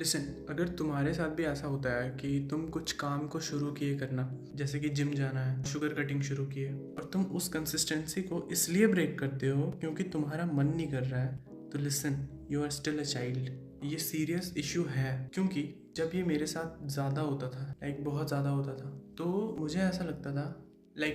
Listen, अगर तुम्हारे साथ भी ऐसा होता है कि तुम कुछ काम को शुरू किए करना, जैसे कि जिम जाना है, शुगर कटिंग शुरू किए, और तुम उस कंसिस्टेंसी को इसलिए ब्रेक करते हो क्योंकि तुम्हारा मन नहीं कर रहा है, तो listen, you are still a child. ये सीरियस इश्यू है, क्योंकि जब ये मेरे साथ ज़्यादा होता था, बहुत ज़्यादा होता था, तो मुझे ऐसा लगता था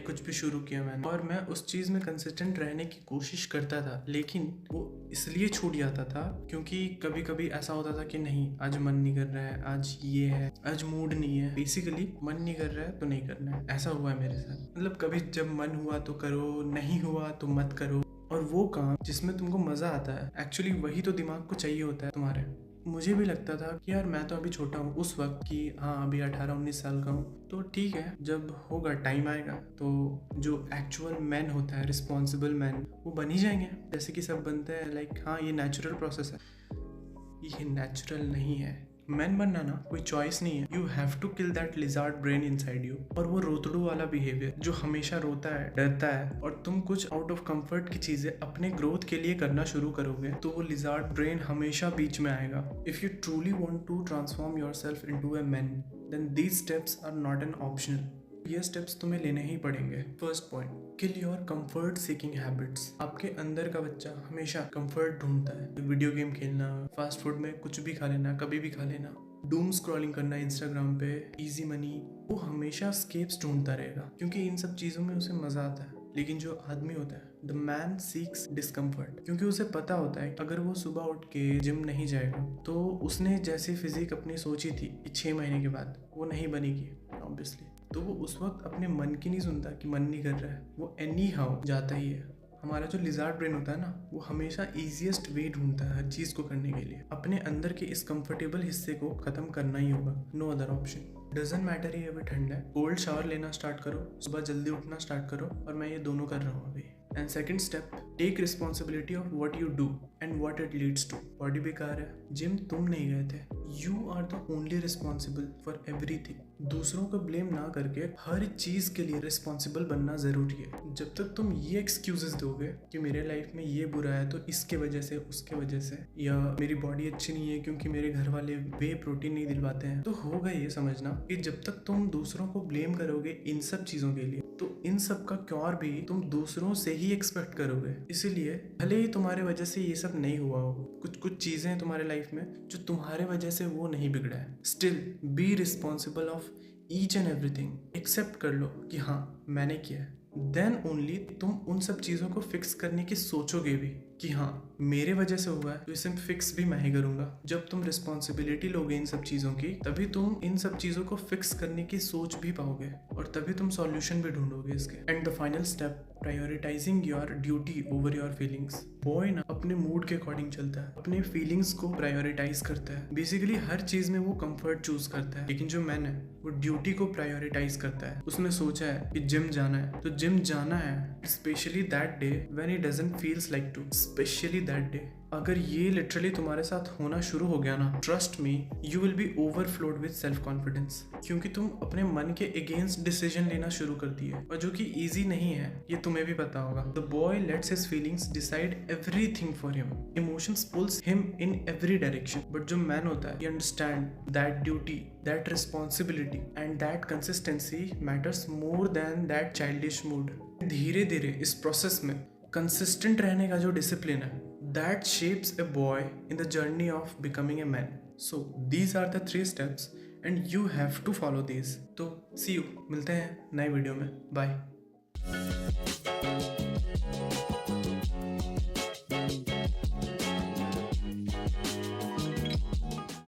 कुछ भी शुरू किया मैंने और मैं उस चीज़ में कंसिस्टेंट रहने की कोशिश करता था, लेकिन वो इसलिए छूट जाता था क्योंकि कभी कभी ऐसा होता था कि नहीं, आज मन नहीं कर रहा है, आज ये है, आज मूड नहीं है। बेसिकली मन नहीं कर रहा है तो नहीं करना है। ऐसा हुआ है मेरे साथ। कभी जब मन हुआ तो करो, नहीं हुआ तो मत करो। और वो काम जिसमें तुमको मज़ा आता है, एक्चुअली वही तो दिमाग को चाहिए होता है तुम्हारे। मुझे भी लगता था कि यार मैं तो अभी छोटा हूँ उस वक्त, कि हाँ अभी 18-19 साल का हूँ, तो ठीक है, जब होगा, टाइम आएगा तो जो एक्चुअल मैन होता है, रिस्पॉन्सिबल मैन, वो बन ही जाएंगे जैसे कि सब बनते हैं। हाँ, ये नेचुरल प्रोसेस है। ये नेचुरल नहीं है। मैन बनना ना कोई चॉइस नहीं है। You have to kill that lizard brain inside you. और वो रोतड़ू वाला बिहेवियर जो हमेशा रोता है, डरता है, और तुम कुछ आउट ऑफ कंफर्ट की चीजें अपने ग्रोथ के लिए करना शुरू करोगे तो वो लिजार्ड ब्रेन हमेशा बीच में आएगा। If you truly want to transform yourself into a man, then these steps are not an optional. ये स्टेप्स तुम्हें लेने ही पड़ेंगे। First point, kill your comfort seeking habits. आपके अंदर का बच्चा हमेशा कंफर्ट ढूंढता है। वीडियो गेम खेलना, फास्ट फूड में कुछ भी खा लेना, कभी भी खा लेना, डूम स्क्रॉलिंग करना इंस्टाग्राम पे, इजी मनी, वो हमेशा स्केप्स ढूंढता रहेगा क्योंकि इन सब चीजों में उसे मजा आता है। लेकिन जो आदमी होता है, द मैन सीक्स डिस्कम्फर्ट, क्योंकि उसे पता होता है अगर वो सुबह उठ के जिम नहीं जाएगा तो उसने जैसी फिजिक अपनी सोची थी कि 6 महीने के बाद वो नहीं बनेगी ऑब्वियसली। तो वो उस वक्त अपने मन की नहीं सुनता कि मन नहीं कर रहा है, वो एनी हाउ जाता ही है। हमारा जो लिजार्ड ब्रेन होता है ना, वो हमेशा इजीएस्ट वे ढूंढता है हर चीज को करने के लिए। अपने अंदर के इस कंफर्टेबल हिस्से को खत्म करना ही होगा, no other option. Doesn't matter ये अभी ठंड है, कोल्ड शावर लेना स्टार्ट करो, सुबह जल्दी उठना स्टार्ट करो, और मैं ये दोनों कर रहा हूँ अभी। And second step, take responsibility of what you do and what it leads to. Body बेकार है, जिम तुम नहीं गए थे, you are the only responsible for everything. दूसरों को ब्लेम ना करके हर चीज के लिए रिस्पॉन्सिबल बनना जरूरी है। जब तक तुम ये एक्सक्यूजेस दोगे कि मेरे लाइफ में ये बुरा है तो इसके वजह से, उसके वजह से, या मेरी बॉडी अच्छी नहीं है क्योंकि मेरे घर वाले वे प्रोटीन नहीं दिलवाते हैं, तो होगा ये समझना कि जब तक तुम दूसरों को ब्लेम करोगे इन सब चीजों के लिए, तो इन सब का क्योर भी तुम दूसरों से ही एक्सपेक्ट करोगे। इसीलिए भले ही तुम्हारे वजह से ये सब नहीं हुआ हो, कुछ चीजें तुम्हारे लाइफ में जो तुम्हारे वजह से वो नहीं बिगड़ा है, still be responsible of each and everything. Accept कर लो कि हाँ मैंने किया है, देन ओनली तुम उन सब चीजों को फिक्स करने की सोचोगे भी कि हाँ मेरे वजह से हुआ है तो इसे फिक्स भी मैं ही करूंगा। जब तुम रिस्पॉन्सिबिलिटी लोगे इन सब चीजों की, तभी तुम इन सब चीजों को फिक्स करने की सोच भी पाओगे, और तभी तुम सॉल्यूशन भी ढूंढोगे इसके। And the final step, prioritising your duty over your feelings. Boy ना अपने मूड के अकॉर्डिंग चलता है, अपने फीलिंग्स को प्रायोरिटाइज करता है। बेसिकली हर चीज में वो कंफर्ट चूज करता है, लेकिन जो मैन है वो ड्यूटी को प्रायोरिटाइज करता है। उसने सोचा है कि जिम जाना है तो जिम जाना है, specially that day when he doesn't feels like to, specially that day. अगर ये लिटरली तुम्हारे साथ होना शुरू हो गया ना, trust me, you will be overflowed with self confidence, क्योंकि तुम अपने मन के अगेंस्ट डिसीजन लेना शुरू कर दिए, और जो कि इजी नहीं है, ये तुम्हें भी पता होगा। The boy lets his feelings decide everything for him, emotions pulls him in every direction. But जो मैन होता है, he understand that duty, that responsibility and that consistency matters more than that childish mood. धीरे धीरे इस process में consistent रहने का जो डिसिप्लिन है, that shapes a boy in the journey of becoming a man. So these are the 3 steps and you have to follow these. तो see you, मिलते हैं नए वीडियो में, बाय।